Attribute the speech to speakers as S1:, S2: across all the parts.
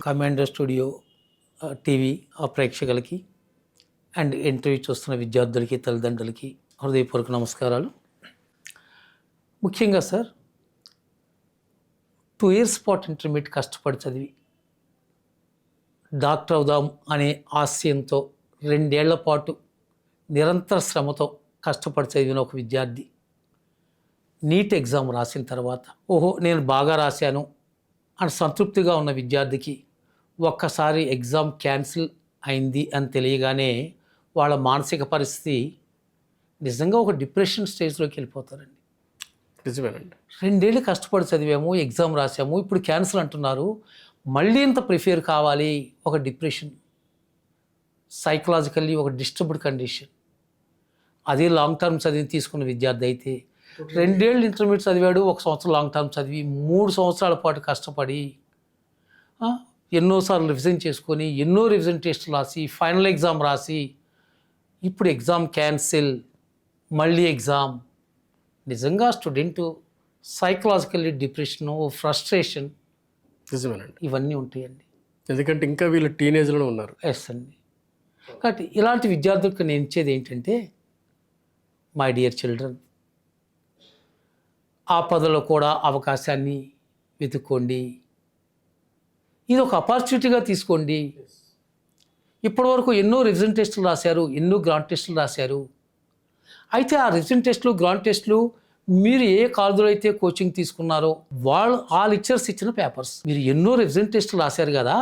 S1: Commander studio TV ప్రేక్షకులకి and interview చూస్తున్న విద్యార్థులకి తల్లిదండ్రులకి హృదయపూర్వక నమస్కారాలు. ముఖ్యంగా సార్ 2 years పాటు ఇంటర్మీడియట్ కష్టపడి చదివి డాక్టర్ అవుదాం అనే ఆశయంతో 2 ఏళ్ల పాటు నిరంతర శ్రమతో కష్టపడి చదివిన ఒక విద్యార్థి నీట్ ఎగ్జామ్ రాసిన తర్వాత ఓహో నేను బాగా రాశాను అని సంతృప్తిగా ఉన్న విద్యార్థికి ఒక్కసారి ఎగ్జామ్ క్యాన్సిల్ అయింది అని తెలియగానే వాళ్ళ మానసిక పరిస్థితి నిజంగా ఒక డిప్రెషన్ స్టేజ్లోకి వెళ్ళిపోతారండి.
S2: నిజమేనండి.
S1: 2 ఏళ్ళు కష్టపడి చదివాము, ఎగ్జామ్ రాసాము, ఇప్పుడు క్యాన్సిల్ అంటున్నారు, మళ్ళీ ఇంత ప్రిపేర్ కావాలి. ఒక డిప్రెషన్, సైకలాజికల్లీ ఒక డిస్టర్బ్డ్ కండిషన్. అదే లాంగ్ టర్మ్ చదివి తీసుకున్న విద్యార్థి అయితే 2 ఏళ్ళు ఇంటర్మీడియట్ చదివాడు, 1 సంవత్సరం లాంగ్ టర్మ్ చదివి 3 సంవత్సరాల పాటు కష్టపడి ఎన్నోసార్లు రివిజన్ చేసుకొని ఎన్నో రివిజన్ టెస్టులు రాసి ఫైనల్ ఎగ్జామ్ రాసి ఇప్పుడు ఎగ్జామ్ క్యాన్సిల్, మళ్ళీ ఎగ్జామ్. నిజంగా స్టూడెంట్ సైకలాజికల్లీ డిప్రెషను, ఫ్రస్ట్రేషన్
S2: నిజమేనండి,
S1: ఇవన్నీ ఉంటాయండి.
S2: ఎందుకంటే ఇంకా వీళ్ళు టీనేజ్లోనే ఉన్నారు.
S1: ఎస్ అండి. కాబట్టి ఇలాంటి విద్యార్థులకు నేను ఇచ్చేది ఏంటంటే, మై డియర్ చిల్డ్రన్, ఆపదలో కూడా అవకాశాన్ని వెతుక్కోండి. ఇది ఒక ఆపర్చునిటీగా తీసుకోండి. ఇప్పటివరకు ఎన్నో రివిజన్ టెస్టులు రాశారు, ఎన్నో గ్రాండ్ టెస్టులు రాశారు. అయితే ఆ రివిజన్ టెస్టులు, గ్రాండ్ టెస్టులు మీరు ఏ కాలేజీలో అయితే కోచింగ్ తీసుకున్నారో ఆ లెక్చర్స్ ఇచ్చిన పేపర్స్. మీరు ఎన్నో రివిజన్ టెస్టులు రాశారు కదా,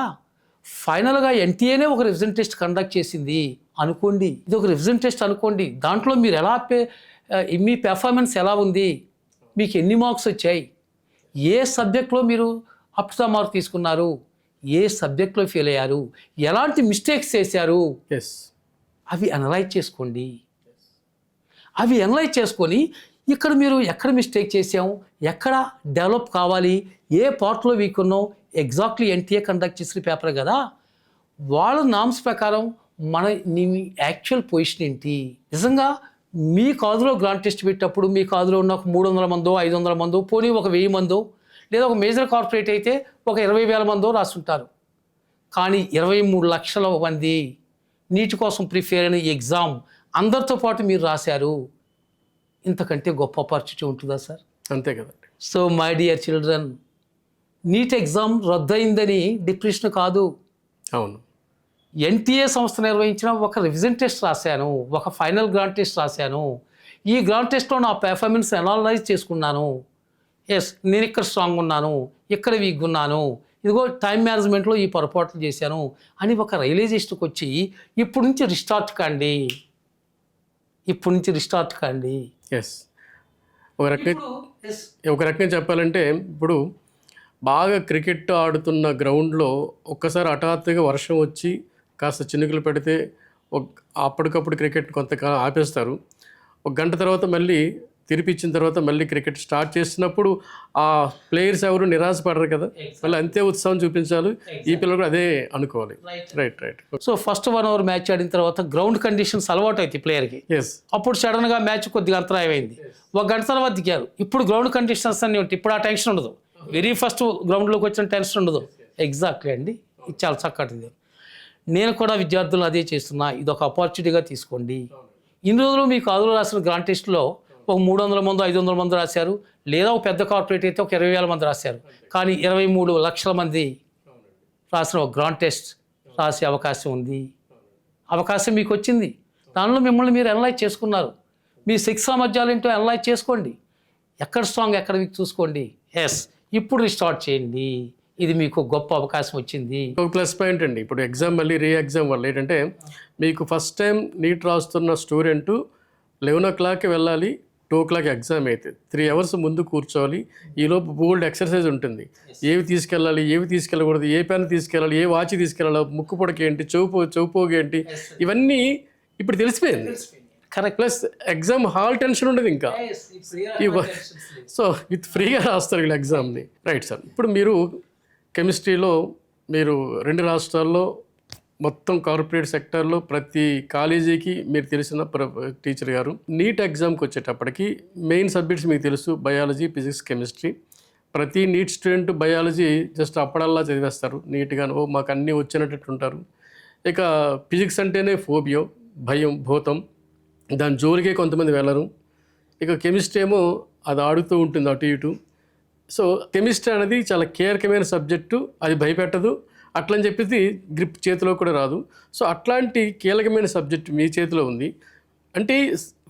S1: ఫైనల్గా ఎన్టీఏనే ఒక రివిజన్ టెస్ట్ కండక్ట్ చేసింది అనుకోండి. ఇది ఒక రివిజన్ టెస్ట్ అనుకోండి. దాంట్లో మీరు మీ పెర్ఫార్మెన్స్ ఎలా ఉంది, మీకు ఎన్ని మార్క్స్ వచ్చాయి, ఏ సబ్జెక్ట్లో మీరు అప్ టు ద మార్క్ తీసుకున్నారు, ఏ సబ్జెక్ట్లో ఫెయిల్ అయ్యారు, ఎలాంటి మిస్టేక్స్ చేశారు, అవి అనలైజ్ చేసుకోండి. అవి అనలైజ్ చేసుకొని ఇక్కడ మీరు ఎక్కడ మిస్టేక్ చేసాము, ఎక్కడ డెవలప్ కావాలి, ఏ పార్ట్లో వీక్ ఉన్నాం, ఎగ్జాక్ట్లీ ఎన్టీఏ కండక్ట్ చేసిన పేపర్ కదా, వాళ్ళ నామ్స్ ప్రకారం నీ యాక్చువల్ పొజిషన్ ఏంటి. నిజంగా మీ కాలేజీలో గ్రాండ్ టెస్ట్ పెట్టినప్పుడు మీ కాలేజీలో ఉన్న ఒక 300 మందో 500 మందో, పోనీ ఒక 1000 మందో, లేదా ఒక మేజర్ కార్పొరేట్ అయితే ఒక 20,000 మందో రాస్తుంటారు. కానీ 23 లక్షల మంది నీటి కోసం ప్రిపేర్ అయిన ఎగ్జామ్ అందరితో పాటు మీరు రాశారు. ఇంతకంటే గొప్ప ఆపర్చునిటీ ఉంటుందా సార్?
S2: అంతే కదండి.
S1: So my dear children, NEET exam రద్దయిందని డిప్రెషన్ కాదు.
S2: అవును,
S1: ఎన్టీఏ సంస్థ నిర్వహించిన ఒక రివిజన్ టెస్ట్ రాశాను, ఒక ఫైనల్ గ్రాండ్ టెస్ట్ రాశాను. ఈ గ్రాండ్ టెస్ట్లో నా పెర్ఫార్మెన్స్ అనలైజ్ చేసుకున్నాను. ఎస్, నేను ఇక్కడ స్ట్రాంగ్ ఉన్నాను, ఇక్కడ వీక్ ఉన్నాను, ఇదిగో టైం మేనేజ్మెంట్లో ఈ పొరపాట్లు చేశాను అని ఒక రియలైజేషన్కి వచ్చి ఇప్పుడు నుంచి రిస్టార్ట్ కాండి.
S2: ఎస్, ఒక రకంగా చెప్పాలంటే ఇప్పుడు బాగా క్రికెట్ ఆడుతున్న గ్రౌండ్లో ఒక్కసారి హఠాత్తుగా వర్షం వచ్చి కాస్త చినుకులు పెడితే అప్పటికప్పుడు క్రికెట్ కొంతకాలం ఆపేస్తారు. 1 గంట తర్వాత మళ్ళీ తిరిపిచ్చిన తర్వాత మళ్ళీ క్రికెట్ స్టార్ట్ చేసినప్పుడు ఆ ప్లేయర్స్ ఎవరు నిరాశపడరు కదా, మళ్ళీ అంతే ఉత్సాహం చూపించాలి. ఈ పిల్లలు కూడా అదే అనుకోవాలి. Right.
S1: So first 1 hour match ఆడిన తర్వాత గ్రౌండ్ కండిషన్స్ అలవాటు అవుతాయి ప్లేయర్కి. అప్పుడు సడన్గా మ్యాచ్ కొద్దిగా అంతరాయం అయింది, 1 గంట తర్వాత దిగారు. ఇప్పుడు గ్రౌండ్ కండిషన్స్ అన్నీ ఉంటాయి, ఇప్పుడు ఆ టెన్షన్ ఉండదు. వెరీ ఫస్ట్ గ్రౌండ్లోకి వచ్చిన టెన్షన్ ఉండదు. ఎగ్జాక్ట్లీ అండి, ఇది చాలా చక్కటిది. నేను కూడా విద్యార్థులు అదే చేస్తున్నా. ఇది ఒక ఆపర్చునిటీగా తీసుకోండి. ఇన్ని రోజులు మీ కాలేజీలో రాసిన గ్రాండ్ టెస్ట్లో ఒక 300 మంది 500 మంది రాశారు, లేదా ఒక పెద్ద కార్పొరేట్ అయితే ఒక 20,000 మంది రాశారు. కానీ 23 లక్షల మంది రాసిన ఒక గ్రాండ్ టెస్ట్ రాసే అవకాశం ఉంది. అవకాశం మీకు వచ్చింది. దానిలో మిమ్మల్ని మీరు అనలైజ్ చేసుకున్నారు. మీ శిక్షా సామర్థ్యాలు ఏంటో అనలైజ్ చేసుకోండి. ఎక్కడ స్ట్రాంగ్, ఎక్కడ వీక్ చూసుకోండి. ఎస్, ఇప్పుడు రిస్టార్ట్ చేయండి. ఇది మీకు గొప్ప అవకాశం వచ్చింది.
S2: ఒక ప్లస్ పాయింట్ అండి, ఇప్పుడు ఎగ్జామ్ మళ్ళీ ఎగ్జామ్ వల్ల ఏంటంటే మీకు ఫస్ట్ టైం నీట్ రాస్తున్న స్టూడెంట్ 11 o'clock వెళ్ళాలి, 2 o'clock ఎగ్జామ్ అయితే 3 hours ముందు కూర్చోవాలి. ఈలోపు బోల్డ్ ఎక్సర్సైజ్ ఉంటుంది. ఏవి తీసుకెళ్ళాలి, ఏవి తీసుకెళ్ళకూడదు, ఏ పెన్ తీసుకెళ్ళాలి, ఏ వాచ్ తీసుకెళ్ళాలి, ముక్కు పొడకి ఏంటి, చౌపోగి ఏంటి, ఇవన్నీ ఇప్పుడు తెలిసిపోయింది. Correct. Plus exam hall tension ఉండదు ఇంకా. సో విత్ ఫ్రీగా రాస్తారు వీళ్ళు ఎగ్జామ్ని. రైట్ సార్, ఇప్పుడు మీరు కెమిస్ట్రీలో మీరు 2 రాష్ట్రాల్లో మొత్తం కార్పొరేట్ సెక్టర్లో ప్రతి కాలేజీకి మీరు తెలిసిన టీచర్ గారు. నీట్ ఎగ్జామ్కి వచ్చేటప్పటికి మెయిన్ సబ్జెక్ట్స్ మీకు తెలుసు, బయాలజీ, ఫిజిక్స్, కెమిస్ట్రీ. ప్రతి నీట్ స్టూడెంట్ బయాలజీ జస్ట్ అప్పడల్లా చదివేస్తారు నీట్గా, ఓ మాకు అన్నీ వచ్చినట్టు ఉంటారు. ఇక ఫిజిక్స్ అంటేనే ఫోబియో, భయం, భూతం, దాని జోలికే కొంతమంది వెళ్ళరు. ఇక కెమిస్ట్రీ ఏమో అది ఆడుతూ ఉంటుంది అటు ఇటు. సో కెమిస్ట్రీ అనేది చాలా కీలకమైన సబ్జెక్టు, అది భయపెట్టదు, అట్లని చెప్పేసి గ్రిప్ చేతిలో కూడా రాదు. సో అట్లాంటి కీలకమైన సబ్జెక్ట్ మీ చేతిలో ఉంది అంటే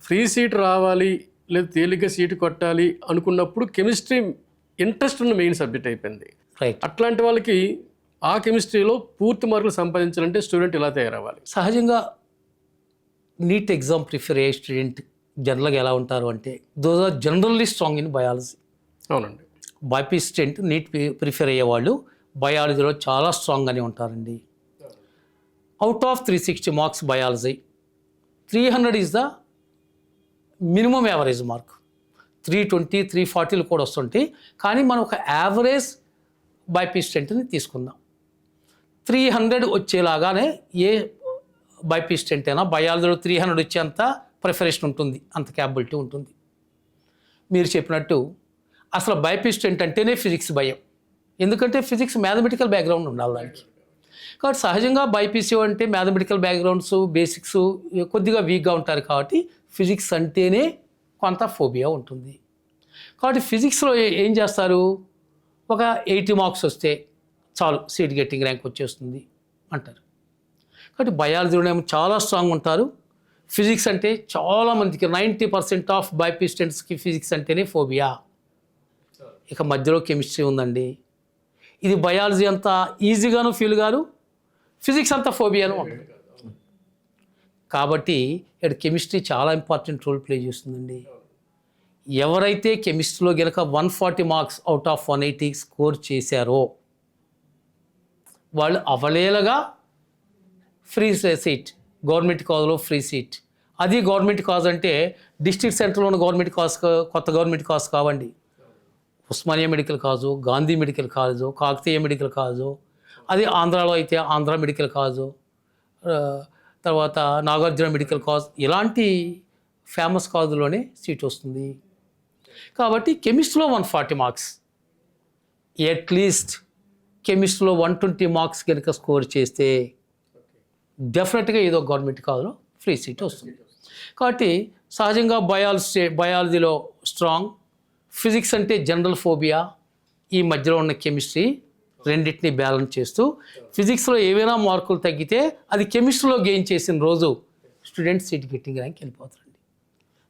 S2: ఫ్రీ సీట్ రావాలి లేదా తేలిగ్గా సీటు కొట్టాలి అనుకున్నప్పుడు కెమిస్ట్రీ ఇంట్రెస్ట్ ఉన్న మెయిన్ సబ్జెక్ట్ అయిపోయింది.
S1: రైట్.
S2: అట్లాంటి వాళ్ళకి ఆ కెమిస్ట్రీలో పూర్తి మార్కులు సంపాదించాలంటే స్టూడెంట్ ఇలా తయారవ్వాలి.
S1: సహజంగా నీట్ ఎగ్జామ్ ప్రిఫర్ అయ్యే స్టూడెంట్ జనరల్గా ఎలా ఉంటారు అంటే those are generally strong in biology.
S2: అవునండి.
S1: బైపీ స్టూడెంట్ నీట్ ప్రిఫర్ అయ్యేవాళ్ళు బయాలజీలో చాలా స్ట్రాంగ్గానే ఉంటారండి. Out of 360 marks biology 300 is the minimum average mark. 320, 340 కూడా వస్తుంటాయి. కానీ మనం ఒక యావరేజ్ బైపీ స్టూడెంట్ని తీసుకుందాం. 300 వచ్చేలాగానే ఏ బైపీ స్టూడెంట్ అయినా బయాలజీలో 300 వచ్చేంత ప్రిఫరేషన్ ఉంటుంది, అంత క్యాపబిలిటీ ఉంటుంది. మీరు చెప్పినట్టు అసలు బైపీ స్టూడెంట్ అంటేనే ఫిజిక్స్ భయం. ఎందుకంటే ఫిజిక్స్ మ్యాథమెటికల్ బ్యాక్గ్రౌండ్ ఉండాలి దానికి. కాబట్టి సహజంగా బైపీసీ అంటే మ్యాథమెటికల్ బ్యాక్గ్రౌండ్స్, బేసిక్స్ కొద్దిగా వీక్గా ఉంటారు. కాబట్టి ఫిజిక్స్ అంటేనే కొంత ఫోబియా ఉంటుంది. కాబట్టి ఫిజిక్స్లో ఏం చేస్తారు, ఒక 80 మార్క్స్ వస్తే చాలు సీట్ గెట్టింగ్ ర్యాంక్ వచ్చేస్తుంది అంటారు. కాబట్టి బయాలజీలో ఏమో చాలా స్ట్రాంగ్ ఉంటారు. ఫిజిక్స్ అంటే చాలామందికి 90% ఆఫ్ బైపీ స్టూడెంట్స్కి ఫిజిక్స్ అంటేనే ఫోబియా. ఇక మధ్యలో కెమిస్ట్రీ ఉందండి. ఇది బయాలజీ అంతా ఈజీగాను ఫీల్ గారు, ఫిజిక్స్ అంతా ఫోబియాను ఉంటుంది. కాబట్టి ఇక్కడ కెమిస్ట్రీ చాలా ఇంపార్టెంట్ రోల్ ప్లే చేస్తుందండి. ఎవరైతే కెమిస్ట్రీలో గనక 140 మార్క్స్ అవుట్ ఆఫ్ 180 స్కోర్ చేశారో వాళ్ళు అవలేలగా ఫ్రీ సీట్, గవర్నమెంట్ కాలేజ్లో ఫ్రీ సీట్. అది గవర్నమెంట్ కాలేజ్ అంటే డిస్ట్రిక్ట్ సెంటర్లో ఉన్న గవర్నమెంట్ కాలేజ్, కొత్త గవర్నమెంట్ కాలేజ్ కావండి. Osmania medical college, Gandhi medical college, Kakatiya medical college, అది ఆంధ్రాలో అయితే ఆంధ్ర మెడికల్ కాలేజు, తర్వాత నాగార్జున మెడికల్ కాలేజ్, ఇలాంటి ఫేమస్ కాలేజులోనే సీట్ వస్తుంది. కాబట్టి కెమిస్ట్రీలో 140 మార్క్స్, అట్లీస్ట్ కెమిస్ట్రీలో 120 మార్క్స్ కనుక స్కోర్ చేస్తే డెఫినెట్గా ఏదో గవర్నమెంట్ కాలేజ్లో ఫ్రీ సీట్ వస్తుంది. కాబట్టి సహజంగా బయాలజీలో స్ట్రాంగ్, ఫిజిక్స్ అంటే జనరల్ ఫోబియా, ఈ మధ్యలో ఉన్న కెమిస్ట్రీ రెండింటిని బ్యాలెన్స్ చేస్తూ ఫిజిక్స్లో ఏవైనా మార్కులు తగ్గితే అది కెమిస్ట్రీలో గెయిన్ చేసిన రోజు స్టూడెంట్ సీట్ గెట్టింగ్ ర్యాంక్ వెళ్ళిపోతారండి.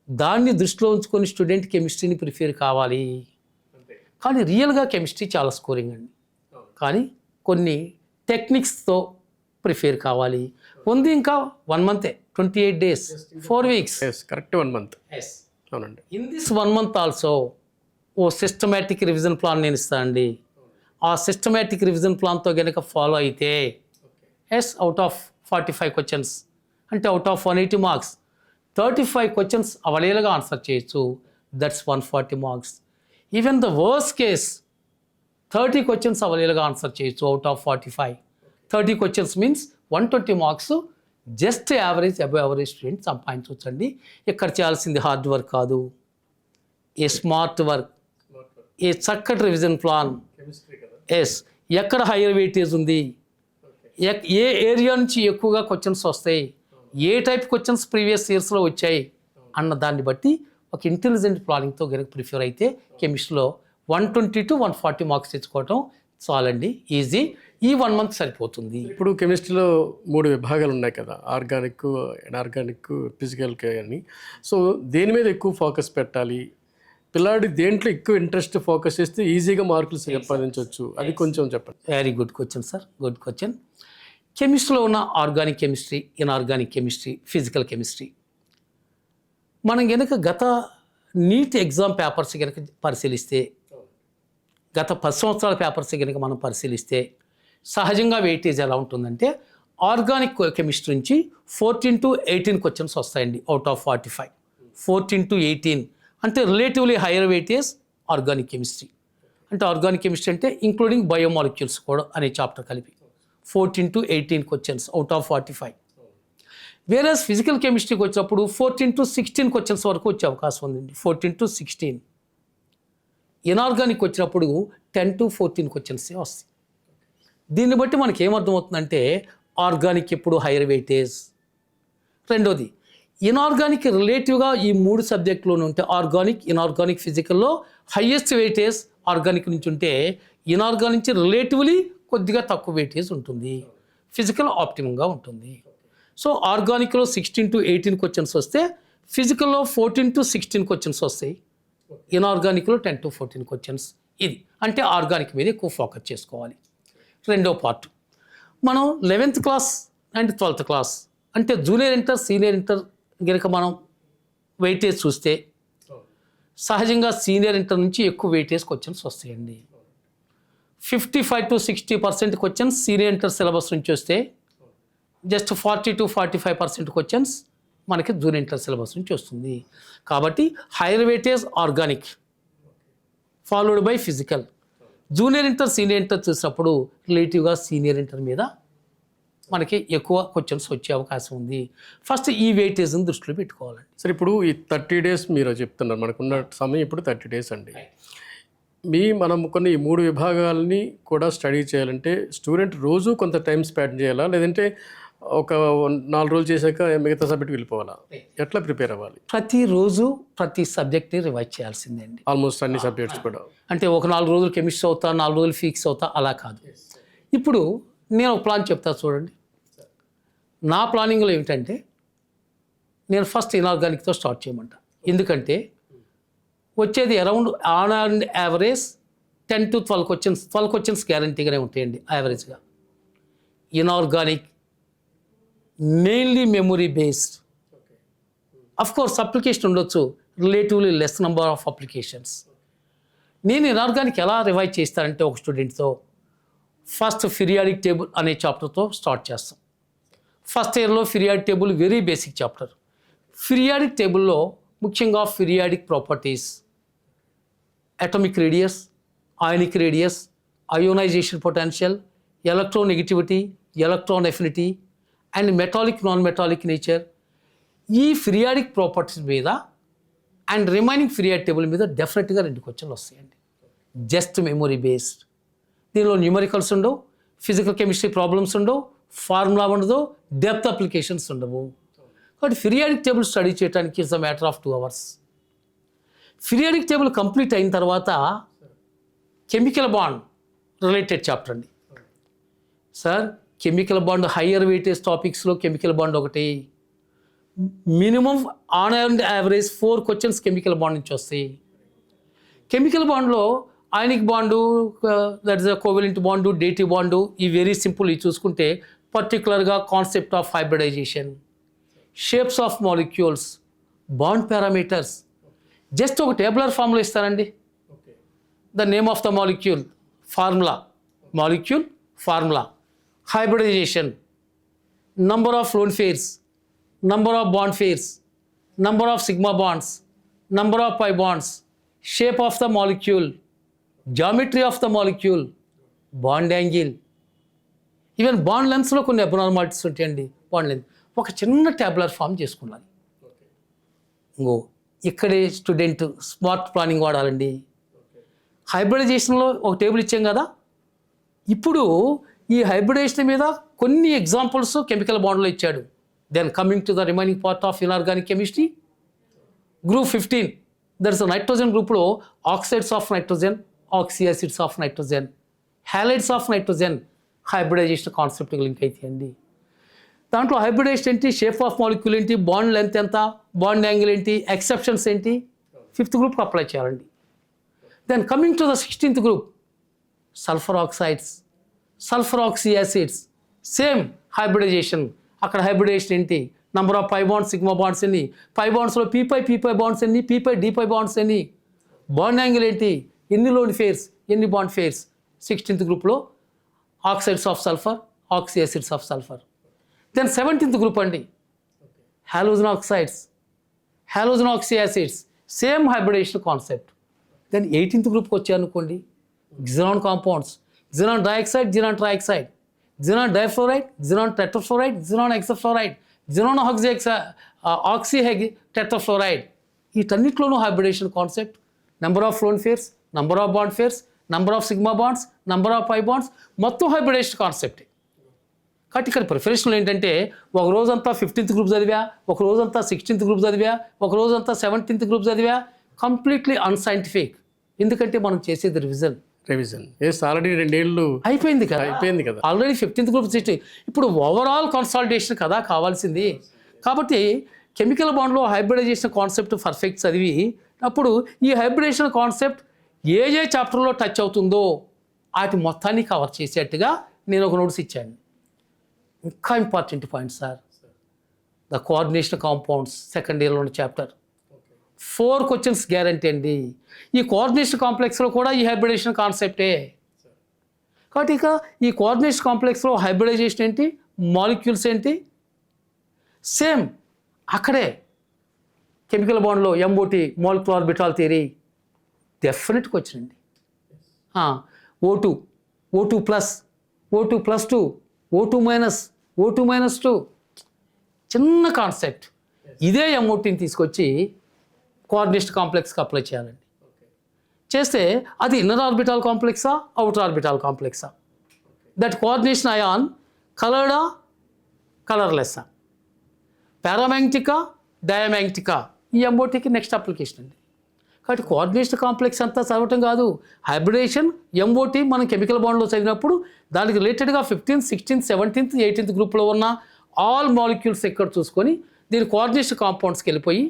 S1: దాన్ని దృష్టిలో ఉంచుకొని స్టూడెంట్ కెమిస్ట్రీని ప్రిఫర్ కావాలి. కానీ రియల్గా కెమిస్ట్రీ చాలా స్కోరింగ్ అండి. కానీ కొన్ని టెక్నిక్స్తో ప్రిఫర్ కావాలి. ఉంది ఇంకా 1 మంతే, 28 days, 4 weeks.
S2: Correct 1 month. అవునండి.
S1: In this 1 month also a systematic revision plan నేను ఇస్తానండి. ఆ సిస్టమేటిక్ రివిజన్ ప్లాన్తో కనుక ఫాలో అయితే అవుట్ ఆఫ్ 45 క్వశ్చన్స్ అంటే అవుట్ ఆఫ్ 180 మార్క్స్ 35 క్వశ్చన్స్ అవలేలుగా ఆన్సర్ చేయొచ్చు. That's 140 marks. Even the worst case 30 questions అవలేలుగా ఆన్సర్ చేయొచ్చు out of 45. 30 questions means 120 marks just average, above average student సంపాదించవచ్చండి. ఇక్కడ చేయాల్సింది హార్డ్ వర్క్ కాదు, ఏ స్మార్ట్ వర్క్, ఏ చక్కటి రివిజన్ ప్లాన్. ఎక్కడ హైయర్ వెయిటేజ్ ఉంది, ఏ ఏరియా నుంచి ఎక్కువగా క్వశ్చన్స్ వస్తాయి, ఏ టైప్ క్వశ్చన్స్ ప్రీవియస్ ఇయర్స్లో వచ్చాయి అన్న దాన్ని బట్టి ఒక ఇంటెలిజెంట్ ప్లానింగ్తో కనుక ప్రిఫర్ అయితే కెమిస్ట్రీలో 120 to 140 మార్క్స్ తెచ్చుకోవటం చాలండి, ఈజీ. ఈ 1 month సరిపోతుంది.
S2: ఇప్పుడు కెమిస్ట్రీలో 3 విభాగాలు ఉన్నాయి కదా, ఆర్గానిక్, ఇనార్గానిక్, ఫిజికల్ అని. సో దేని మీద ఎక్కువ ఫోకస్ పెట్టాలి, పిల్లాడి దేంట్లో ఎక్కువ ఇంట్రెస్ట్ ఫోకస్ చేస్తే ఈజీగా మార్కులు సంపాదించవచ్చు, అది కొంచెం చెప్పండి.
S1: Very good question sir, good question. కెమిస్ట్రీలో ఉన్న organic chemistry, inorganic chemistry, physical chemistry మనం కనుక గత నీట్ ఎగ్జామ్ పేపర్స్ కనుక పరిశీలిస్తే, గత 10 సంవత్సరాల పేపర్స్ కనుక మనం పరిశీలిస్తే సహజంగా వెయిటేజ్ ఎలా ఉంటుందంటే ఆర్గానిక్ కెమిస్ట్రీ నుంచి 14 to 18 క్వశ్చన్స్ వస్తాయండి అవుట్ ఆఫ్ 45. 14 to 18 అంటే relatively higher weightage organic chemistry. అంటే ఆర్గానిక్ కెమిస్ట్రీ అంటే ఇంక్లూడింగ్ బయోమాలిక్యూల్స్ కూడా అనే చాప్టర్ కలిపి 14 to 18 questions out of 45. Whereas physical కెమిస్ట్రీకి వచ్చినప్పుడు 14 to 16 క్వశ్చన్స్ వరకు వచ్చే అవకాశం ఉందండి. 14 to 16. ఇనార్గానిక్ వచ్చినప్పుడు 10 to 14 క్వశ్చన్సే వస్తాయి. దీన్ని బట్టి మనకి ఏమర్థమవుతుందంటే ఆర్గానిక్ ఎప్పుడు హైయర్ వెయిటేజ్. రెండోది ఇనార్గానిక్ రిలేటివ్గా ఈ 3 సబ్జెక్టులోనే ఉంటే ఆర్గానిక్, ఇనార్గానిక్, ఫిజికల్లో హైయెస్ట్ వెయిటేజ్ ఆర్గానిక్ నుంచి ఉంటే ఇనార్గానిక్ నుంచి రిలేటివ్లీ కొద్దిగా తక్కువ వెయిటేజ్ ఉంటుంది, ఫిజికల్ ఆప్టిమంగా ఉంటుంది. సో ఆర్గానిక్లో 16 to 18 క్వశ్చన్స్ వస్తే ఫిజికల్లో 14 to 16 క్వశ్చన్స్ వస్తాయి, ఇనార్గానిక్లో 10 to 14 క్వశ్చన్స్. ఇది అంటే ఆర్గానిక్ మీద ఎక్కువ ఫోకస్ చేసుకోవాలి. రెండో పార్ట్ మనం 11th class and 12th class అంటే జూనియర్ ఇంటర్, సీనియర్ ఇంటర్ కనుక మనం వెయిటేజ్ చూస్తే సహజంగా సీనియర్ ఇంటర్ నుంచి ఎక్కువ వెయిటేజ్ క్వశ్చన్స్ వస్తాయండి. 55 to 60% questions senior inter syllabus నుంచి వస్తే జస్ట్ 40 to 45% క్వశ్చన్స్ మనకి జూనియర్ ఇంటర్ సిలబస్ నుంచి వస్తుంది. కాబట్టి hire weightage organic followed by physical. Junior inter, senior inter చూసినప్పుడు రిలేటివ్గా సీనియర్ ఇంటర్ మీద మనకి ఎక్కువ క్వశ్చన్స్ వచ్చే అవకాశం ఉంది. ఫస్ట్ ఈ వెయిటేజ్ని దృష్టిలో పెట్టుకోవాలండి.
S2: సరే, ఇప్పుడు ఈ 30 days మీరు చెప్తున్నారు, మనకున్న సమయం ఇప్పుడు 30 days అండి. మనం కొన్ని ఈ 3 విభాగాలని కూడా స్టడీ చేయాలంటే స్టూడెంట్ రోజు కొంత టైం స్పెండ్ చేయాలా, లేదంటే ఒక 4 రోజులు చేశాక మిగతా సబ్జెక్ట్ వెళ్ళిపోవాలా? ఎట్లా ప్రిపేర్ అవ్వాలి?
S1: ప్రతిరోజు ప్రతి సబ్జెక్ట్ని రివైజ్ చేయాల్సిందే అండి.
S2: ఆల్మోస్ట్ అన్ని సబ్జెక్ట్స్ కూడా.
S1: అంటే ఒక 4 రోజులు కెమిస్ట్రీ అవుతా, 4 రోజులు ఫిజిక్స్ అవుతా, అలా కాదు. ఇప్పుడు నేను ఒక ప్లాన్ చెప్తా చూడండి. నా ప్లానింగ్లో ఏమిటంటే నేను ఫస్ట్ ఇనార్గానిక్తో స్టార్ట్ చేయమంటా. ఎందుకంటే వచ్చేది around on and average 10 to 12 questions గ్యారంటీగానే ఉంటాయండి యావరేజ్గా. Inorganic mainly memory based. Of course application ఉండొచ్చు, relatively less number of applications. నేను ఇనార్గానిక్ ఎలా రివైజ్ చేస్తానంటే ఒక స్టూడెంట్తో ఫస్ట్ పీరియాడిక్ టేబుల్ అనే చాప్టర్తో స్టార్ట్ చేస్తాం. ఫస్ట్ ఇయర్లో periodic table very basic chapter. Periodic టేబుల్లో ముఖ్యంగా periodic properties, atomic radius, ionic radius, ionization potential, electronegativity, electron affinity and metallic, non metallic nature, ఈ పీరియాడిక్ ప్రాపర్టీస్ మీద అండ్ రిమైనింగ్ పీరియాడిక్ టేబుల్ మీద డెఫినెట్గా 2 క్వశ్చన్లు వస్తాయండి. Just memory based. దీనిలో numericals ఉండవు, ఫిజికల్ కెమిస్ట్రీ ప్రాబ్లమ్స్ ఉండవు, ఫార్ములా ఉండదు, డెప్త్ అప్లికేషన్స్ ఉండవు. కాబట్టి పీరియాడిక్ టేబుల్ స్టడీ చేయడానికి it's a matter of 2 hours. Periodic table complete అయిన తర్వాత కెమికల్ బాండ్ రిలేటెడ్ చాప్టర్ అండి. Sir chemical bond higher weightage టాపిక్స్లో కెమికల్ బాండ్ ఒకటి. Minimum on and average 4 questions chemical bond నుంచి వస్తాయి. కెమికల్ బాండ్లో ionic bond, that is a covalent bond, dative bond, ఈ very simple. ఇవి చూసుకుంటే పర్టికులర్గా concept of hybridization, shapes of molecules, bond parameters, just ఒక టేబులర్ ఫార్ములా ఇస్తారండి. The name of the molecule, formula, molecule formula, hybridization, number of lone pairs, number of bond pairs, number of sigma bonds, number of pi bonds, shape of the molecule, geometry of the molecule, bond angle, even bond లెన్స్లో కొన్ని abnormalities ఉంటాయండి. Bond lens ఒక చిన్న tabular form చేసుకున్నాను. ఇంకో ఇక్కడే student smart planning వాడాలండి. హైబ్రిడైజేషన్లో ఒక table ఇచ్చాం కదా, ఇప్పుడు ఈ హైబ్రిడైజేషన్ మీద కొన్ని ఎగ్జాంపుల్స్ కెమికల్ బాండ్లో ఇచ్చాడు. Then coming to the remaining part of inorganic chemistry, group 15 there is nitrogen గ్రూప్లో oxides of nitrogen, oxy acids of nitrogen, halides of nitrogen hybridization కాన్సెప్ట్కి లింక్ అవుతాయండి. దాంట్లో హైబ్రిడైజేషన్ ఏంటి, షేప్ ఆఫ్ మాలిక్యూల్ ఏంటి, bond length ఎంత, bond angle ఏంటి, exceptions ఏంటి, 5th గ్రూప్కి అప్లై చేయాలండి. Then coming to the 16th group, sulphur oxides, sulphur oxy acids, same hybridization. అక్కడ హైబ్రిడైజేషన్ ఏంటి, number of pi bonds, sigma bonds ఎన్ని, పై బాండ్స్లో పీ పై బాండ్స్ ఎన్ని, డీ పై బాండ్స్ ఎన్ని, బాండ్ యాంగిల్ ఏంటి, ఎన్ని లోన్ ఫేర్స్, ఎన్ని bond pairs. 16th గ్రూప్లో oxides of sulphur, oxy acids of sulphur. Then 17th group అండి, halogen oxides, halogen oxy acids, same hybridization concept. Then 18th గ్రూప్కి వచ్చారనుకోండి, xenon compounds, xenon dioxide, xenon trioxide, xenon difluoride, xenon tetrafluoride, xenon hexafluoride, xenon oxy tetrafluoride. వీటన్నిటిలోనూ hybridization concept, number of loan fares, number of bond pairs, number of sigma bonds, number of pi bonds, మొత్తం hybridization concept. కాబట్టి ఇక్కడ ప్రిఫరేషన్లో ఏంటంటే ఒక రోజంతా 15th group చదివా, ఒక రోజంతా 16th గ్రూప్ చదివా, ఒక రోజంతా 17th గ్రూప్ చదివా, కంప్లీట్లీ అన్సైంటిఫిక్. ఎందుకంటే మనం చేసేది రివిజన్
S2: ఆల్రెడీ 2 ఏళ్ళు
S1: అయిపోయింది కదా, ఆల్రెడీ 15th గ్రూప్ సిటీ. ఇప్పుడు ఓవరాల్ కన్సాలిడేషన్ కదా కావాల్సింది. కాబట్టి కెమికల్ బాండ్లో హైబ్రిడైజేషన్ కాన్సెప్ట్ పర్ఫెక్ట్ చదివి అప్పుడు ఈ హైబ్రిడైజేషన్ కాన్సెప్ట్ ఏ చాప్టర్లో టచ్ అవుతుందో వాటి మొత్తాన్ని కవర్ చేసేట్టుగా నేను ఒక నోట్స్ ఇచ్చాను. ఇంకా important point sir, the coordination compounds second ఇయర్లో ఉన్న చాప్టర్ 4 క్వశ్చన్స్ గ్యారంటీ అండి. ఈ కోఆర్డినేషన్ కాంప్లెక్స్లో కూడా ఈ హైబ్రిడైజేషన్ కాన్సెప్టే. కాబట్టి ఇక ఈ కోఆర్డినేషన్ కాంప్లెక్స్లో హైబ్రిడైజేషన్ ఏంటి, మాలిక్యూల్స్ ఏంటి, సేమ్ అక్కడే కెమికల్ బాండ్లో ఎంఓటి మాలిక్యులర్ ఆర్బిటాల్ థియరీ డెఫినెట్గా వచ్చిందండి. O2, O2 plus, O2 plus 2, O2 minus, O2 minus 2, చిన్న కాన్సెప్ట్. ఇదే ఎంఓటీని తీసుకొచ్చి కోఆర్డినేషన్ కాంప్లెక్స్కి అప్లై చేయాలండి. చేస్తే అది ఇన్నర్ ఆర్బిటాల్ కాంప్లెక్సా, అవుటర్ ఆర్బిటాల్ కాంప్లెక్సా, దట్ కోఆర్డినేషన్ అయాన్ కలర్డా, కలర్లెస్సా, పారామాగ్నెటికా, డయామాగ్నెటికా, ఈ ఎంఓటీకి నెక్స్ట్ అప్లికేషన్ అండి. కాబట్టి కోఆర్డినేషన్ కాంప్లెక్స్ అంతా చదవటం కాదు, హైబ్రిడేషన్ ఎంఓటీ మనం కెమికల్ బాండ్లో చదివినప్పుడు దానికి రిలేటెడ్గా 15th, 16th, 17th, 18th గ్రూప్లో ఉన్న ఆల్ మాలిక్యూల్స్ ఎక్కడ చూసుకొని దీని కోఆర్డినేషన్ కాంపౌండ్స్కి వెళ్ళిపోయి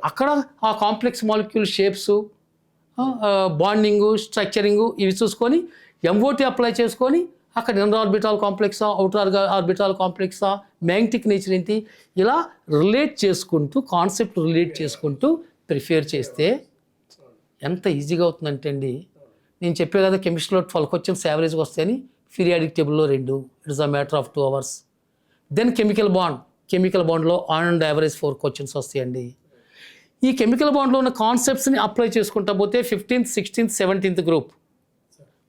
S1: అక్కడ ఆ complex molecule shapes, bonding, structuring ఇవి చూసుకొని ఎంఓటీ అప్లై చేసుకొని అక్కడ ఇన్నర్ ఆర్బిటాల్ కాంప్లెక్సా, అవుటర్ ఆర్బిటాల్ కాంప్లెక్సా, మ్యాగ్నెటిక్ నేచర్ ఏంటి, ఇలా రిలేట్ చేసుకుంటూ కాన్సెప్ట్ రిలేట్ చేసుకుంటూ ప్రిపేర్ చేస్తే ఎంత ఈజీగా అవుతుందంటే అండి, నేను చెప్పే కదా కెమిస్ట్రీలో 12 క్వశ్చన్స్ యావరేజ్గా వస్తాయని, పీరియాడిక్ టేబుల్లో 2, it's a matter of 2 hours. Then chemical బాండ్లో ఆన్ అండ్ యావరేజ్ 4 క్వశ్చన్స్ వస్తాయండి. ఈ కెమికల్ బాండ్లో ఉన్న కాన్సెప్ట్స్ని అప్లై చేసుకుంటా పోతే 15th, 16th, 17th గ్రూప్,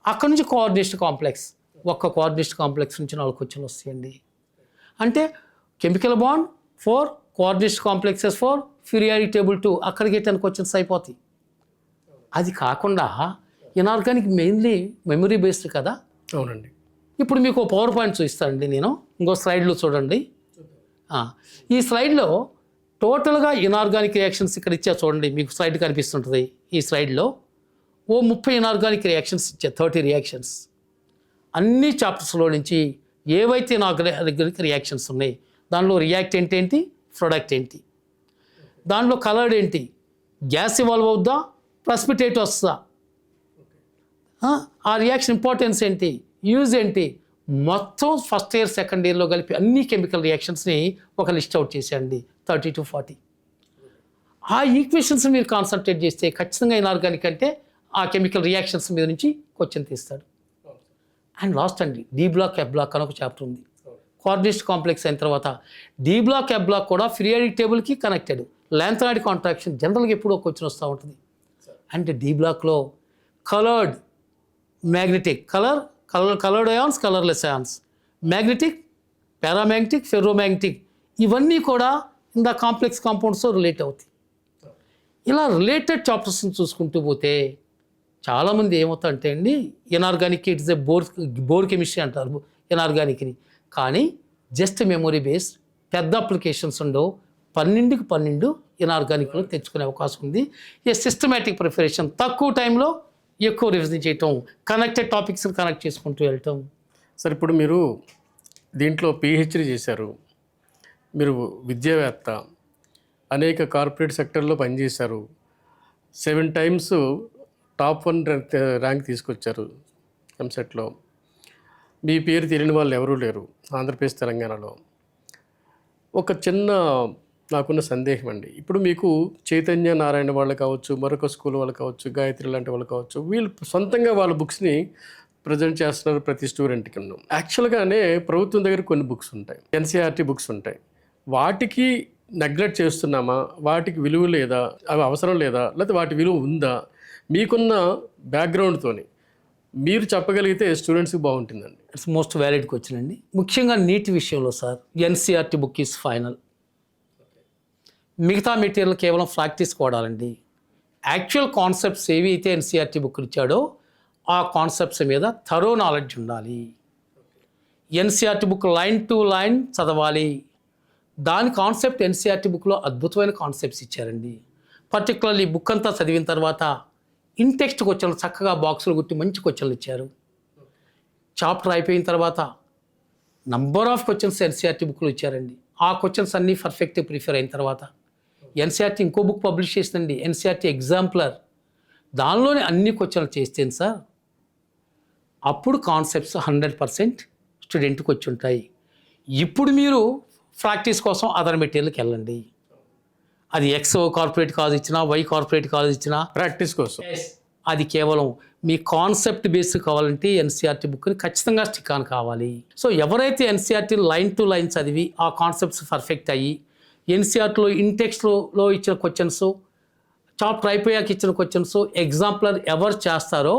S1: అక్కడ నుంచి కోఆర్డినేషన్ కాంప్లెక్స్, ఒక్క కోఆర్డినేషన్ కాంప్లెక్స్ నుంచి 4 క్వశ్చన్లు వస్తాయండి. అంటే chemical bond 4, coordination complexes 4, periodic table 2, అక్కడికి 10 క్వశ్చన్స్ అయిపోతాయి. అది కాకుండా ఇనార్గానిక్ మెయిన్లీ మెమరీ బేస్డ్ కదా.
S2: అవునండి.
S1: ఇప్పుడు మీకు పవర్ పాయింట్ చూపిస్తానండి నేను, ఇంకో స్లైడ్లో చూడండి. ఈ స్లైడ్లో టోటల్గా ఇనార్గానిక్ రియాక్షన్స్ ఇక్కడ ఇచ్చా చూడండి, మీకు స్లైడ్ కనిపిస్తుంటుంది. ఈ స్లైడ్లో 30 ఇనార్గానిక్ రియాక్షన్స్ ఇచ్చా, 30 రియాక్షన్స్. అన్ని చాప్టర్స్లో నుంచి ఏవైతే ఇనార్గానిక్ రియాక్షన్స్ ఉన్నాయి దానిలో రియాక్టెంట్ ఏంటి, ప్రొడక్ట్ ఏంటి, దానిలో కలర్డ్ ఏంటి, గ్యాస్ ఇవాల్వ్ అవుద్దా, ప్రెసిపిటేట్ వస్తుందా, ఆ రియాక్షన్ ఇంపార్టెన్స్ ఏంటి, యూజ్ ఏంటి, మొత్తం ఫస్ట్ ఇయర్ సెకండ్ ఇయర్లో కలిపి అన్ని కెమికల్ రియాక్షన్స్ని ఒక లిస్ట్ అవుట్ చేసేయండి, 30 to 40. ఆ ఈక్వేషన్స్ మీరు కాన్సన్ట్రేట్ చేస్తే ఖచ్చితంగా ఇనార్గానిక్ అంటే ఆ కెమికల్ రియాక్షన్స్ మీద నుంచి క్వశ్చన్ తీస్తాడు. అండ్ లాస్ట్ అండి డి బ్లాక్, ఎఫ్ బ్లాక్ అని ఒక చాప్టర్ ఉంది. కోఆర్డినేషన్ కాంప్లెక్స్ అయిన తర్వాత డి బ్లాక్, ఎఫ్ బ్లాక్ కూడా పీరియాడిక్ టేబుల్కి కనెక్టెడ్. లాంథనాయిడ్ కాంట్రాక్షన్ జనరల్గా ఎప్పుడో క్వశ్చన్ వస్తూ ఉంటుంది. అంటే డి బ్లాక్లో coloured, magnetic, coloured ions, colourless ions, magnetic, paramagnetic, ferromagnetic, ఇవన్నీ కూడా ఇన్ ద కాంప్లెక్స్ కాంపౌండ్స్తో రిలేట్ అవుతాయి. ఇలా రిలేటెడ్ చాప్టర్స్ని చూసుకుంటూ పోతే చాలామంది ఏమవుతారంటే అండి, inorganic it's a bore chemistry అంటారు ఇనార్గానిక్ని. కానీ జస్ట్ మెమొరీ బేస్డ్ పెద్ద అప్లికేషన్స్ ఉండవు. 12కి 12 ఇనార్గానిక్లో తెచ్చుకునే అవకాశం ఉంది. ఏ సిస్టమేటిక్ ప్రిపరేషన్, తక్కువ టైంలో ఎక్కువ రివిజన్ చేయటం, కనెక్టెడ్ టాపిక్స్ని కనెక్ట్ చేసుకుంటూ వెళ్ళటం.
S2: సార్ ఇప్పుడు మీరు దీంట్లో పిహెచ్డి చేశారు, మీరు విద్యావేత్త, అనేక కార్పొరేట్ సెక్టర్లో పనిచేశారు, 7 times టాప్ 1 ర్యాంక్ తీసుకొచ్చారు ఎంసెట్లో. మీ పేరు తెలియని వాళ్ళు ఎవరూ లేరు ఆంధ్రప్రదేశ్ తెలంగాణలో. ఒక చిన్న నాకున్న సందేహం అండి, ఇప్పుడు మీకు చైతన్య నారాయణ వాళ్ళు కావచ్చు, మరొక స్కూల్ వాళ్ళు కావచ్చు, గాయత్రి లాంటి వాళ్ళు కావచ్చు, వీళ్ళు సొంతంగా వాళ్ళ బుక్స్ని ప్రజెంట్ చేస్తున్నారు ప్రతి స్టూడెంట్కి. యాక్చువల్గానే ప్రభుత్వం దగ్గర కొన్ని బుక్స్ ఉంటాయి, ఎన్సీఆర్టీ బుక్స్ ఉంటాయి. వాటికి నెగ్లెక్ట్ చేస్తున్నామా, వాటికి విలువ లేదా, అవి అవసరం లేదా, లేకపోతే వాటి విలువ ఉందా? మీకున్న బ్యాక్గ్రౌండ్తోని మీరు చెప్పగలిగితే స్టూడెంట్స్కి బాగుంటుందండి.
S1: ఇట్స్ మోస్ట్ వ్యాలిడ్ క్వశ్చన్ అండి. ముఖ్యంగా నీట్ విషయంలో sir NCERT book is final. మిగతా మెటీరియల్ కేవలం ప్రాక్టీస్ వాడాలండి. యాక్చువల్ కాన్సెప్ట్స్ ఏవి అయితే ఎన్సీఆర్టీ బుక్ ఇచ్చాడో ఆ కాన్సెప్ట్స్ మీద థరో నాలెడ్జ్ ఉండాలి. NCERT book line to line చదవాలి. దాని కాన్సెప్ట్ ఎన్సీఆర్టీ బుక్లో అద్భుతమైన కాన్సెప్ట్స్ ఇచ్చారండి. పర్టికులర్లీ బుక్ అంతా చదివిన తర్వాత ఇన్ టెక్స్ట్ క్వశ్చన్లు చక్కగా బాక్సులు గుట్టి మంచి క్వశ్చన్లు ఇచ్చారు. చాప్టర్ అయిపోయిన తర్వాత నంబర్ ఆఫ్ క్వశ్చన్స్ ఎన్సీఆర్టీ బుక్లో ఇచ్చారండి. ఆ క్వశ్చన్స్ అన్నీ పర్ఫెక్ట్ ప్రిఫర్ అయిన తర్వాత ఎన్సీఆర్టీ ఇంకో బుక్ పబ్లిష్ చేసిందండి, ఎన్సీఆర్టీ ఎగ్జాంపులర్. దానిలోనే అన్ని క్వశ్చన్లు చేస్తేను సార్ అప్పుడు కాన్సెప్ట్స్ 100% స్టూడెంట్కి వచ్చి ఉంటాయి. ఇప్పుడు మీరు ప్రాక్టీస్ కోసం అదర్ మెటీరియల్కి వెళ్ళండి. అది ఎక్స్ కార్పొరేట్ కాలేజ్ ఇచ్చినా, వై కార్పొరేట్ కాలేజ్ ఇచ్చినా
S2: ప్రాక్టీస్ కోసం
S1: అది కేవలం మీ కాన్సెప్ట్ బేస్ కావాలంటే ఎన్సీఆర్టీ బుక్ని ఖచ్చితంగా స్టిక్ ఆన్ కావాలి. సో ఎవరైతే ఎన్సీఆర్టీ లైన్ టు లైన్ చదివి ఆ కాన్సెప్ట్స్ పర్ఫెక్ట్ అయ్యి ఎన్సీఆర్టీలో ఇంటెక్స్ట్లో ఇచ్చిన క్వశ్చన్స్, చాప్టర్ అయిపోయాక ఇచ్చిన క్వశ్చన్స్ ఎగ్జాంపులర్ ఎవరు చేస్తారో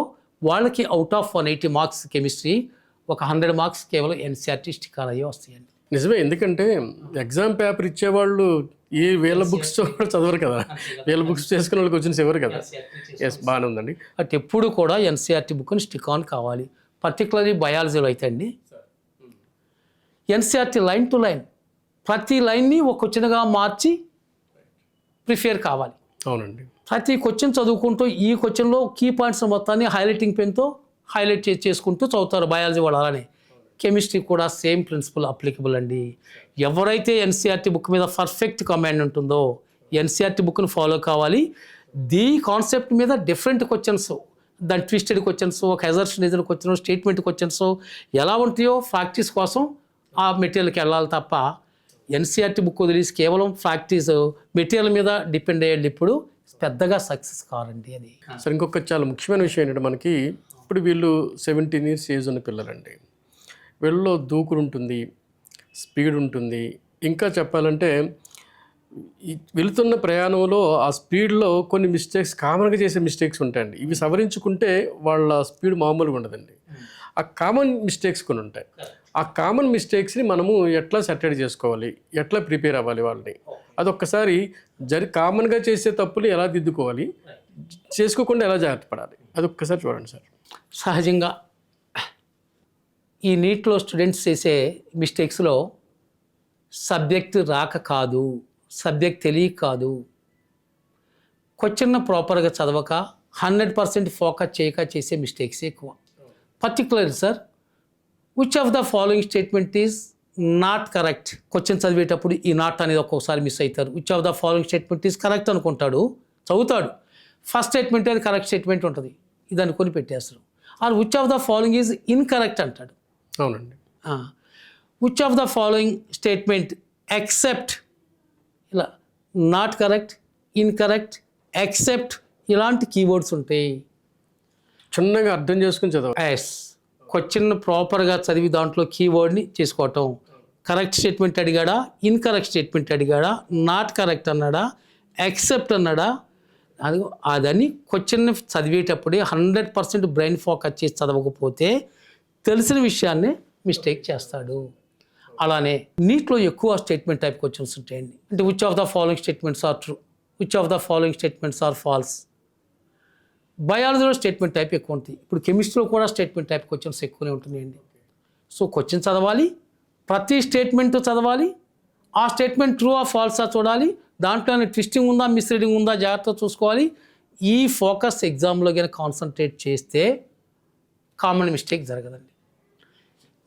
S1: వాళ్ళకి అవుట్ ఆఫ్ 180 మార్క్స్ కెమిస్ట్రీ, ఒక 100 మార్క్స్ కేవలం ఎన్సీఆర్టీ స్టిక్ ఆన్ అయ్యి వస్తాయండి.
S2: నిజమే, ఎందుకంటే ఎగ్జామ్ పేపర్ ఇచ్చేవాళ్ళు ఈ వేల బుక్స్ చదవరు కదా, వేల బుక్స్ చేసుకునే వాళ్ళకి క్వశ్చన్స్ ఎవరు కదా. ఎస్, బాగానే ఉందండి.
S1: అటు ఎప్పుడు కూడా ఎన్సీఆర్టీ బుక్ని స్టిక్ ఆన్ కావాలి. పర్టికులర్లీ బయాలజీలో అయితే అండి ఎన్సీఆర్టీ లైన్ టు లైన్ ప్రతి లైన్ని ఒక క్వశ్చన్గా మార్చి ప్రిపేర్ కావాలి.
S2: అవునండి.
S1: ప్రతి క్వశ్చన్ చదువుకుంటూ ఈ క్వశ్చన్లో కీ పాయింట్స్ మొత్తాన్ని హైలైటింగ్ పెన్తో హైలైట్ చేసుకుంటూ చదువుతారు బయాలజీ వాళ్ళు. అలానే కెమిస్ట్రీ కూడా సేమ్ ప్రిన్సిపల్ అప్లికబుల్ అండి. ఎవరైతే ఎన్సీఆర్టీ బుక్ మీద పర్ఫెక్ట్ కమాండ్ ఉంటుందో ఎన్సీఆర్టీ బుక్ని ఫాలో కావాలి. దీ కాన్సెప్ట్ మీద డిఫరెంట్ క్వశ్చన్స్, దాని ట్విస్టెడ్ క్వశ్చన్స్, ఒక హెజర్షన్ ఏదైనా క్వశ్చన్, స్టేట్మెంట్ క్వశ్చన్స్ ఎలా ఉంటాయో ప్రాక్టీస్ కోసం ఆ మెటీరియల్కి వెళ్ళాలి తప్ప ఎన్సీఆర్టీ బుక్ వదిలేసి కేవలం ప్రాక్టీస్ మెటీరియల్ మీద డిపెండ్ అయ్యేది ఇప్పుడు పెద్దగా సక్సెస్ కావాలండి. అది
S2: సరే, ఇంకొక చాలా ముఖ్యమైన విషయం ఏంటంటే మనకి ఇప్పుడు వీళ్ళు 17 years ఏజ్ ఉన్న పిల్లలండి. వీళ్ళలో దూకుడు ఉంటుంది, స్పీడ్ ఉంటుంది. ఇంకా చెప్పాలంటే వెళుతున్న ప్రయాణంలో ఆ స్పీడ్లో కొన్ని మిస్టేక్స్, కామన్గా చేసే మిస్టేక్స్ ఉంటాయండి. ఇవి సవరించుకుంటే వాళ్ళ స్పీడ్ మామూలుగా ఉండదండి. ఆ కామన్ మిస్టేక్స్ కొన్ని ఉంటాయి. ఆ కామన్ మిస్టేక్స్ని మనము ఎట్లా సెటైడ్ చేసుకోవాలి, ఎట్లా ప్రిపేర్ అవ్వాలి వాళ్ళని, అదొక్కసారి కామన్గా చేసే తప్పులు ఎలా దిద్దుకోవాలి, చేసుకోకుండా ఎలా జాగ్రత్త పడాలి, అదొక్కసారి చూడండి సార్.
S1: సహజంగా ఈ నీట్లో స్టూడెంట్స్ చేసే మిస్టేక్స్లో సబ్జెక్ట్ రాక కాదు, సబ్జెక్ట్ తెలియక కాదు, క్వశ్చన్ ప్రాపర్గా చదవక 100% ఫోకస్ చేయక చేసే మిస్టేక్స్ ఎక్కువ. Particular sir, which of the following statement is not correct. Question చదివేటప్పుడు ఈ నాట్ అనేది ఒక్కొక్కసారి మిస్ అవుతారు. Which of the following statement is correct అనుకుంటాడు, చదువుతాడు, ఫస్ట్ స్టేట్మెంట్ అది కరెక్ట్ స్టేట్మెంట్ ఉంటుంది, ఇది అనుకొని పెట్టేస్తారు. Or which of the following is incorrect అంటాడు.
S2: అవునండి.
S1: Which of the following statement except, ఇలా నాట్ కరెక్ట్, ఇన్కరెక్ట్, ఎక్సెప్ట్ ఇలాంటి కీవర్డ్స్ ఉంటాయి.
S2: చిన్నగా అర్థం చేసుకుని చదవాలి.
S1: ఎస్, క్వశ్చన్ ప్రాపర్గా చదివి దాంట్లో కీవర్డ్ని చేసుకోవటం. కరెక్ట్ స్టేట్మెంట్ అడిగాడా, ఇన్కరెక్ట్ స్టేట్మెంట్ అడిగాడా, నాట్ కరెక్ట్ అన్నాడా, యాక్సెప్ట్ అన్నాడా, అదని క్వశ్చన్ చదివేటప్పుడే 100% బ్రెయిన్ ఫోకస్ చేసి చదవకపోతే తెలిసిన విషయాన్ని మిస్టేక్ చేస్తాడు. అలానే నీట్లో ఎక్కువ స్టేట్మెంట్ టైప్ క్వశ్చన్స్ ఉంటాయండి. అంటే which of the following statements are true, which of the following statements are false. బయాలజీలో స్టేట్మెంట్ టైప్ ఎక్కువ ఉంటుంది. ఇప్పుడు కెమిస్ట్రీలో కూడా స్టేట్మెంట్ టైప్ క్వశ్చన్స్ ఎక్కువనే ఉంటున్నాయండి. సో క్వశ్చన్ చదవాలి, ప్రతి స్టేట్మెంట్ చదవాలి, ఆ స్టేట్మెంట్ ట్రూ ఆ ఫాల్సా చూడాలి, దాంట్లో ట్విస్టింగ్ ఉందా, మిస్రీడింగ్ ఉందా జాగ్రత్తగా చూసుకోవాలి. ఈ ఫోకస్ ఎగ్జామ్లో కనుక కాన్సన్ట్రేట్ చేస్తే కామన్ మిస్టేక్ జరగదండి.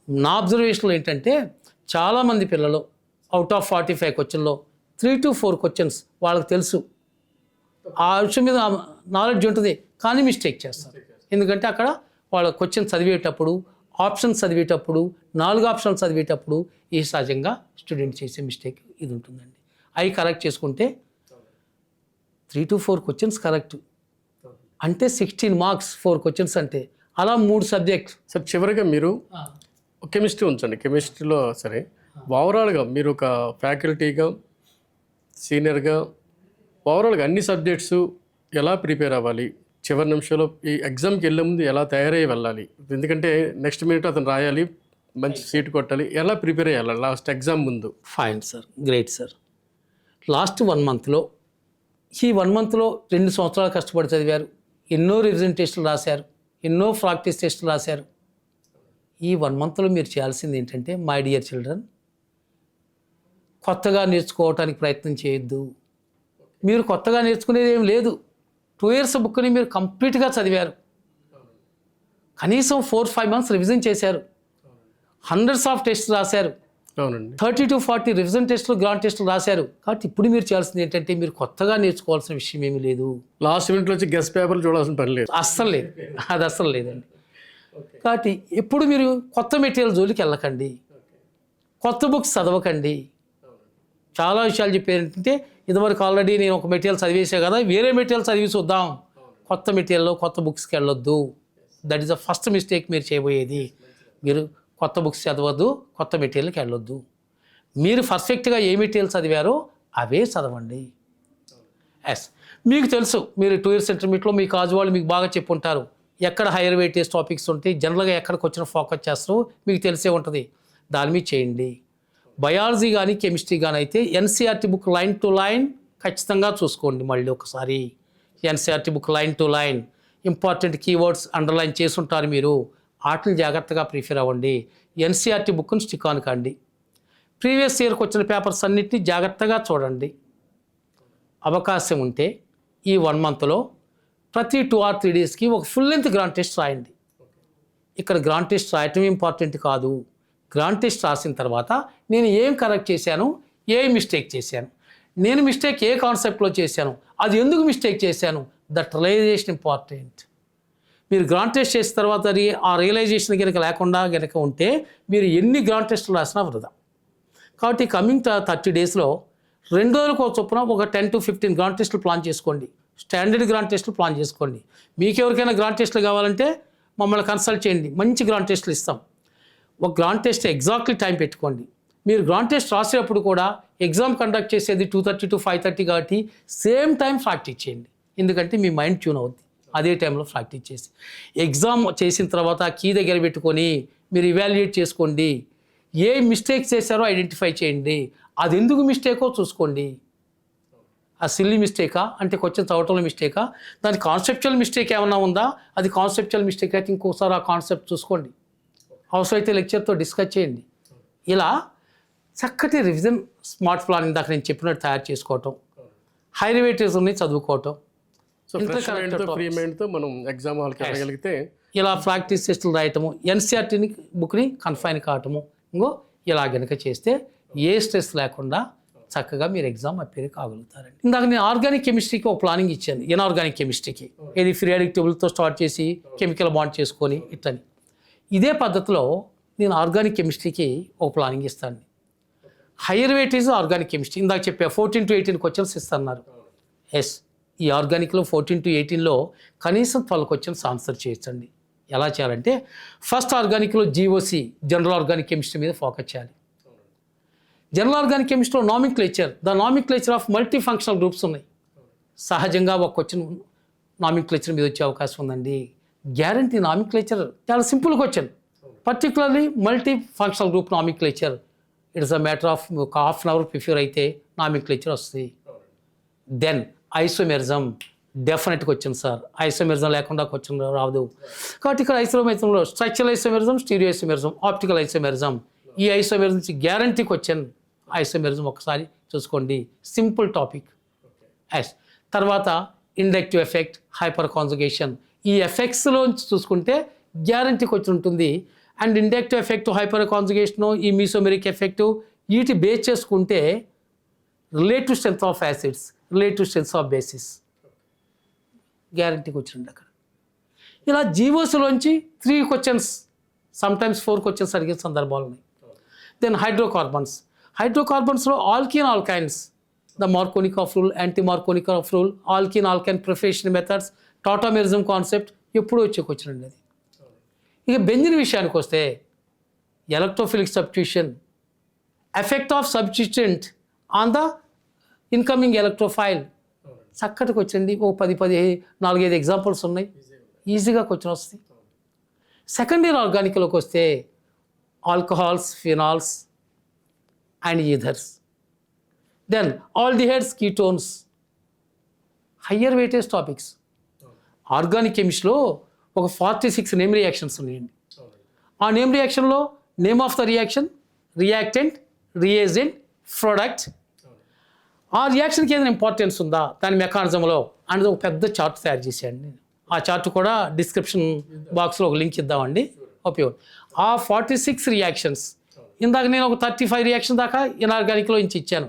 S1: నా అబ్జర్వేషన్లో ఏంటంటే చాలామంది పిల్లలు అవుట్ ఆఫ్ 45 క్వశ్చన్లో 3 to 4 క్వశ్చన్స్ వాళ్ళకి తెలుసు, ఆ విషయం మీద నాలెడ్జ్ ఉంటుంది, కానీ మిస్టేక్ చేస్తారు. ఎందుకంటే అక్కడ వాళ్ళ క్వశ్చన్ చదివేటప్పుడు, ఆప్షన్స్ చదివేటప్పుడు, 4 ఆప్షన్స్ చదివేటప్పుడు ఈ సహజంగా స్టూడెంట్ చేసే మిస్టేక్ ఇది ఉంటుందండి. అవి కరెక్ట్ చేసుకుంటే 3 to 4 క్వశ్చన్స్ కరెక్ట్ అంటే 16 మార్క్స్ 4 క్వశ్చన్స్ అంటే అలా 3 సబ్జెక్ట్.
S2: సార్ చివరిగా మీరు కెమిస్ట్రీ ఉంచండి. కెమిస్ట్రీలో సరే ఓవరాల్గా మీరు ఒక ఫ్యాకల్టీగా, సీనియర్గా ఓవరాల్గా అన్ని సబ్జెక్ట్స్ ఎలా ప్రిపేర్ అవ్వాలి, చివరి నిమిషంలో ఈ ఎగ్జామ్కి వెళ్ళే ముందు ఎలా తయారయ్యి వెళ్ళాలి, ఎందుకంటే నెక్స్ట్ మినిట్ అతను రాయాలి, మంచి సీట్ కొట్టాలి, ఎలా ప్రిపేర్ అయ్యాలి లాస్ట్ ఎగ్జామ్ ముందు?
S1: Fine sir, great sir. Last 1 monthలో ఈ 1 మంత్లో 2 సంవత్సరాలు కష్టపడి చదివారు, ఎన్నో రివిజన్ టెస్టులు రాశారు, ఎన్నో ప్రాక్టీస్ టెస్టులు రాశారు. ఈ 1 మంత్లో మీరు చేయాల్సింది ఏంటంటే, మై డియర్ చిల్డ్రన్, కొత్తగా నేర్చుకోవటానికి ప్రయత్నం చేయొద్దు. మీరు కొత్తగా నేర్చుకునేది ఏం లేదు. 2 years బుక్ని మీరు కంప్లీట్గా చదివారు, కనీసం 4-5 months రివిజన్ చేశారు, హండ్రెడ్స్ ఆఫ్ టెస్ట్ రాశారు,
S2: అవునండి.
S1: 30 to 40 రివిజన్ టెస్టులు, గ్రాండ్ టెస్టులు రాశారు. కాబట్టి ఇప్పుడు మీరు చేయాల్సింది ఏంటంటే, మీరు కొత్తగా నేర్చుకోవాల్సిన విషయం ఏమీ లేదు.
S2: లాస్ట్ మినిట్లో వచ్చి గెస్ట్ పేపర్లు చూడాల్సిన పని లేదు.
S1: అస్సలు లేదు, అది అస్సలు లేదండి. కాబట్టి ఎప్పుడు మీరు కొత్త మెటీరియల్ జోలికి వెళ్ళకండి, కొత్త బుక్స్ చదవకండి. చాలా విషయాలు చెప్పారు ఏంటంటే, ఇదివరకు ఆల్రెడీ నేను ఒక మెటీరియల్ చదివేసా కదా, వేరే మెటీరియల్ చదివి చూద్దాం. కొత్త మెటీరియల్లో కొత్త బుక్స్కి వెళ్ళొద్దు. That is the first mistake మీరు చేయబోయేది. మీరు కొత్త బుక్స్ చదవద్దు, కొత్త మెటీరియల్కి వెళ్ళొద్దు. మీరు పర్ఫెక్ట్గా ఏ మెటీరియల్ చదివారో అవే చదవండి. ఎస్, మీకు తెలుసు, మీరు 2 years ఇంటర్మీడియట్లో మీ కాజు వాళ్ళు మీకు బాగా చెప్పుంటారు, ఎక్కడ హైయర్ వెయిటేజ్ టాపిక్స్ ఉంటాయి, జనరల్గా ఎక్కడికి వచ్చిన ఫోకస్ చేస్తారో మీకు తెలిసే ఉంటుంది. దాని మీద చేయండి. బయాలజీ కానీ కెమిస్ట్రీ కానీ అయితే NCERT book line to line ఖచ్చితంగా చూసుకోండి. మళ్ళీ ఒకసారి NCERT book line to line, important keywords underline చేసుంటారు మీరు, వాటిని జాగ్రత్తగా ప్రిఫర్ అవ్వండి. ఎన్సీఆర్టీ బుక్ని స్టిక్ ఆన్ కండి. ప్రీవియస్ ఇయర్కి వచ్చిన పేపర్స్ అన్నిటిని జాగ్రత్తగా చూడండి. అవకాశం ఉంటే ఈ 1 monthలో ప్రతి 2 or 3 daysకి ఒక ఫుల్ లెంత్ గ్రాండ్ టెస్ట్ రాయండి. ఇక్కడ గ్రాండ్ టెస్ట్ రాయటం ఇంపార్టెంట్ కాదు. గ్రాండ్ టెస్ట్ రాసిన తర్వాత నేను ఏం కరెక్ట్ చేశాను, ఏ మిస్టేక్ చేశాను, నేను మిస్టేక్ ఏ కాన్సెప్ట్లో చేశాను, అది ఎందుకు మిస్టేక్ చేశాను, దట్ రియలైజేషన్ ఇంపార్టెంట్. మీరు గ్రాండ్ టెస్ట్ చేసిన తర్వాత ఆ రియలైజేషన్ కనుక లేకుండా కనుక ఉంటే మీరు ఎన్ని గ్రాండ్ టెస్టులు రాసినా వృధా. కాబట్టి కమింగ్ 30 daysలో 2 రోజులకు చొప్పున ఒక 10 to 15 గ్రాండ్ టెస్టులు ప్లాన్ చేసుకోండి. స్టాండర్డ్ గ్రాండ్ టెస్టులు ప్లాన్ చేసుకోండి. మీకు ఎవరికైనా గ్రాండ్ టెస్టులు కావాలంటే మమ్మల్ని కన్సల్ట్ చేయండి, మంచి గ్రాండ్ టెస్టులు ఇస్తాం. ఒక గ్రాండ్ టెస్ట్ ఎగ్జాక్ట్లీ టైం పెట్టుకోండి. మీరు గ్రాండ్ టెస్ట్ రాసేటప్పుడు కూడా ఎగ్జామ్ కండక్ట్ చేసేది 2:30 to 5:30 కాబట్టి సేమ్ టైం ప్రాక్టీస్ చేయండి. ఎందుకంటే మీ మైండ్ ట్యూన్ అవుద్ది అదే టైంలో ప్రాక్టీస్ చేసి. ఎగ్జామ్ చేసిన తర్వాత కీ దగ్గర పెట్టుకొని మీరు ఇవాల్యుయేట్ చేసుకోండి. ఏ మిస్టేక్స్ చేశారో ఐడెంటిఫై చేయండి, అది ఎందుకు మిస్టేకో చూసుకోండి. ఆ సిల్లీ మిస్టేకా అంటే క్వశ్చన్ చదవటంలో మిస్టేకా, దాని కాన్సెప్చువల్ మిస్టేక్ ఏమన్నా ఉందా, అది కాన్సెప్చువల్ మిస్టేక్ అయితే ఇంకోసారి ఆ కాన్సెప్ట్ చూసుకోండి. అవసరమైతే లెక్చర్తో డిస్కస్ చేయండి. ఇలా చక్కటి రివిజన్ స్మార్ట్ ప్లాన్ ఇందాక నేను చెప్పినట్టు తయారు చేసుకోవటం, హైర్ వెయిటేజ్ ఉన్నాయి చదువుకోవటం,
S2: సో ఫ్రీ మైండ్తో మనం ఎగ్జామ్ హాల్కి వెళ్ళగలిగితే
S1: ఇలా ప్రాక్టీస్ టెస్టులు రాయటము, ఎన్సీఆర్టీని బుక్ని కన్ఫైన్ కావటము, ఇంకో ఇలా గనక చేస్తే ఏ స్ట్రెస్ లేకుండా చక్కగా మీరు ఎగ్జామ్ అపేర్ కాగలుగుతారండి. ఇందాక నేను ఆర్గానిక్ కెమిస్ట్రీకి ఒక ప్లానింగ్ ఇచ్చాను. ఇన్ఆర్గానిక్ కెమిస్ట్రీకి ఇది ఫ్రీ టేబుల్తో స్టార్ట్ చేసి కెమికల్ బాండ్ చేసుకొని ఇట్లని. ఇదే పద్ధతిలో నేను ఆర్గానిక్ కెమిస్ట్రీకి ఒక ప్లానింగ్ ఇస్తాను. హైయర్ వెయిటేజ్ ఆర్గానిక్ కెమిస్ట్రీ ఇందాక చెప్పా 14 to 18 క్వశ్చన్స్ ఇస్తున్నారు. ఎస్, ఈ ఆర్గానిక్లో 14 to 18లో కనీసం 12 క్వశ్చన్స్ ఆన్సర్ చేయొచ్చండి. ఎలా చేయాలంటే, ఫస్ట్ ఆర్గానిక్లో జీఓసి జనరల్ ఆర్గానిక్ కెమిస్ట్రీ మీద ఫోకస్ చేయాలి. జనరల్ ఆర్గానిక్ కెమిస్ట్రీలో nomenclature, the nomenclature of multi functional groups ఉన్నాయి. సహజంగా ఒక క్వశ్చన్ నామిక్లేచర్ మీద వచ్చే అవకాశం ఉందండి. గ్యారంటీ నామిక్లేచర్ చాలా simple question, particularly multi functional group nomenclature. It's a matter of ఒక ½ an hour ప్రిఫర్ అయితే నామిక్లేచర్ వస్తుంది. దెన్ ఐసోమెరిజం డెఫినెట్గా వచ్చింది సార్, ఐసోమెరిజం లేకుండా క్వశ్చన్ రాదు. కాబట్టి ఇక్కడ ఐసోమెరిజంలో structural isomerism, stereo isomerism, optical isomerism, ఈ ఐసోమెరిజం గ్యారంటీ క్వశ్చన్. ఐసోమెరిజం ఒకసారి చూసుకోండి, సింపుల్ టాపిక్. ఎస్, తర్వాత ఇండక్టివ్ ఎఫెక్ట్, హైపర్ కాంజుగేషన్, ఈ ఎఫెక్ట్స్లోంచి చూసుకుంటే గ్యారంటీ క్వశ్చన్ ఉంటుంది. And inductive effect, hyper conjugation, ఈ మీసోమెరిక్ ఎఫెక్టు, వీటి బేస్ చేసుకుంటే relative strength of acids, relative strength of bases గ్యారంటీకి వచ్చింది అక్కడ. ఇలా జీవోస్లోంచి 3 questions, సమ్టైమ్స్ 4 questions అడిగే సందర్భాలు ఉన్నాయి. దెన్ హైడ్రోకార్బన్స్లో alkene alkynes, the Markovnikov rule, anti Markovnikov rule, alkene alkyne preparation methods, tautomerism concept ఎప్పుడూ వచ్చే క్వశ్చన్ అండి అది. ఇక బెంజిన్ విషయానికి వస్తే electrophilic substitution, effect of substituent on the incoming electrophile, చక్కటికి వచ్చింది. ఓ 4-5 ఎగ్జాంపుల్స్ ఉన్నాయి, ఈజీగా క్వశ్చన్ వస్తాయి. సెకండ్ ఇయర్ ఆర్గానిక్లోకి వస్తే alcohols, phenols and ethers, then aldehydes, ketones, higher weightage topics. Organic కెమిస్ట్రీలో ఒక 46 నేమ్ రియాక్షన్స్ ఉన్నాయండి. ఆ నేమ్ రియాక్షన్లో name of the reaction, reactant, reagent, product, ఆ రియాక్షన్కి ఏదైనా ఇంపార్టెన్స్ ఉందా దాని మెకానిజంలో అనేది ఒక పెద్ద చార్ట్ తయారు చేశాను నేను. ఆ చార్ట్ కూడా డిస్క్రిప్షన్ బాక్స్లో ఒక లింక్ ఇద్దామండి, ఉపయోగం. ఆ 46 రియాక్షన్స్, ఇందాక నేను ఒక 35 రియాక్షన్ దాకా ఇన్ఆర్గానిక్లో నుంచి ఇచ్చాను.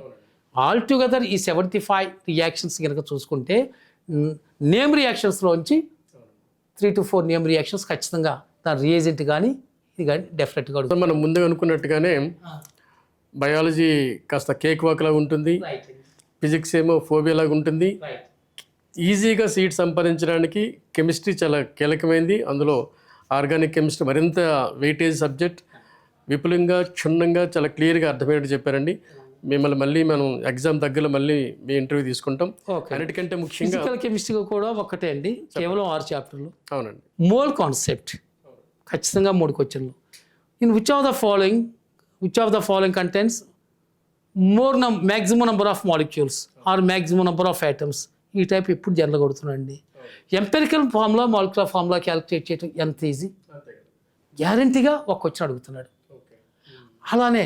S1: ఆల్ టుగెదర్ ఈ 75 రియాక్షన్స్ కనుక చూసుకుంటే నేమ్ రియాక్షన్స్లోంచి 3 to 4 నేమ్ రియాక్షన్స్ ఖచ్చితంగా దాని రియేజెంట్ కానీ ఇది కానీ డెఫినెట్గా అడుగుతాం.
S2: మనం ముందుగా అనుకున్నట్టుగానే బయాలజీ కాస్త కేక్ వాక్ లాగా ఉంటుంది, ఫిజిక్స్ ఏమో ఫోబియా లాగా ఉంటుంది. ఈజీగా సీట్ సంపాదించడానికి కెమిస్ట్రీ చాలా కీలకమైంది. అందులో ఆర్గానిక్ కెమిస్ట్రీ మరింత వెయిటేజ్ సబ్జెక్ట్. విపులంగా క్షుణ్ణంగా చాలా క్లియర్గా అర్థమయ్యేట్టు చెప్పారండి. మిమ్మల్ని మళ్ళీ మనం ఎగ్జామ్ దగ్గరలో మళ్ళీ మీ ఇంటర్వ్యూ తీసుకుంటాం. అన్నిటికంటే ముఖ్యంగా
S1: ఫిజికల్ కెమిస్ట్రీ కూడా ఒక్కటే అండి, కేవలం 6 చాప్టర్లు.
S2: అవునండి.
S1: మోల్ కాన్సెప్ట్ ఖచ్చితంగా 3 క్వశ్చన్లు. In which of the following contents maximum number of molecules or maximum number of items. ఈ టైప్ ఇప్పుడు జనరల్ కొడుతున్నాండి. Empirical formula, molecular formula calculate చేయడం ఎంత ఈజీ, గ్యారంటీగా ఒక క్వశ్చన్ అడుగుతున్నాడు. అలానే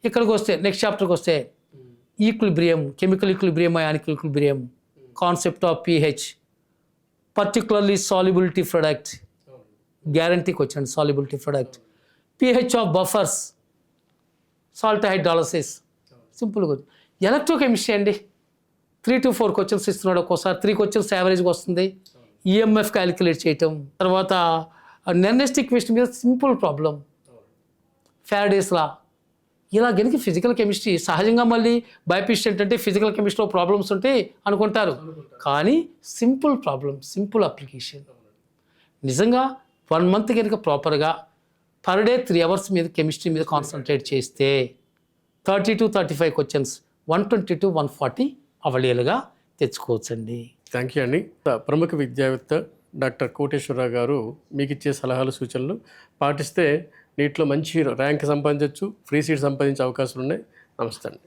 S1: ఇక్కడికి వస్తే నెక్స్ట్ చాప్టర్కి వస్తే equilibrium, chemical equilibrium, ionic equilibrium, concept of pH, particularly solubility product, గ్యారంటీకి వచ్చాను solubility product, pH of buffers, salt hydrolysis, సింపుల్గా. ఎలక్ట్రోకెమిస్ట్రీ అండి 3 to 4 క్వశ్చన్స్ ఇస్తున్నాడు, ఒక్కోసారి 3 క్వశ్చన్స్ యావరేజ్గా వస్తుంది. ఈఎంఎఫ్ క్యాలిక్యులేట్ చేయటం, తర్వాత నెర్నెస్టిక్ క్వశ్చన్ మీద సింపుల్ ప్రాబ్లం, ఫ్యారడేస్ లా. ఇలా గనుక ఫిజికల్ కెమిస్ట్రీ సహజంగా మళ్ళీ బైపీసీ ఏంటంటే ఫిజికల్ కెమిస్ట్రీలో ప్రాబ్లమ్స్ ఉంటాయి అనుకుంటారు, కానీ సింపుల్ ప్రాబ్లం, సింపుల్ అప్లికేషన్. నిజంగా 1 month కనుక ప్రాపర్గా పర్ డే 3 hours మీద కెమిస్ట్రీ మీద కాన్సన్ట్రేట్ చేస్తే 30 to 35 క్వశ్చన్స్ 120 to 140 అవలీలుగా తెచ్చుకోవచ్చండి.
S2: థ్యాంక్ యూ అండి. ప్రముఖ విద్యావేత్త డాక్టర్ కోటేశ్వరరావు గారు మీకు ఇచ్చే సలహాలు సూచనలు పాటిస్తే నీటిలో మంచి ర్యాంక్ సంపాదించవచ్చు, ఫ్రీ సీట్ సంపాదించే అవకాశాలు ఉన్నాయి. నమస్తే అండి.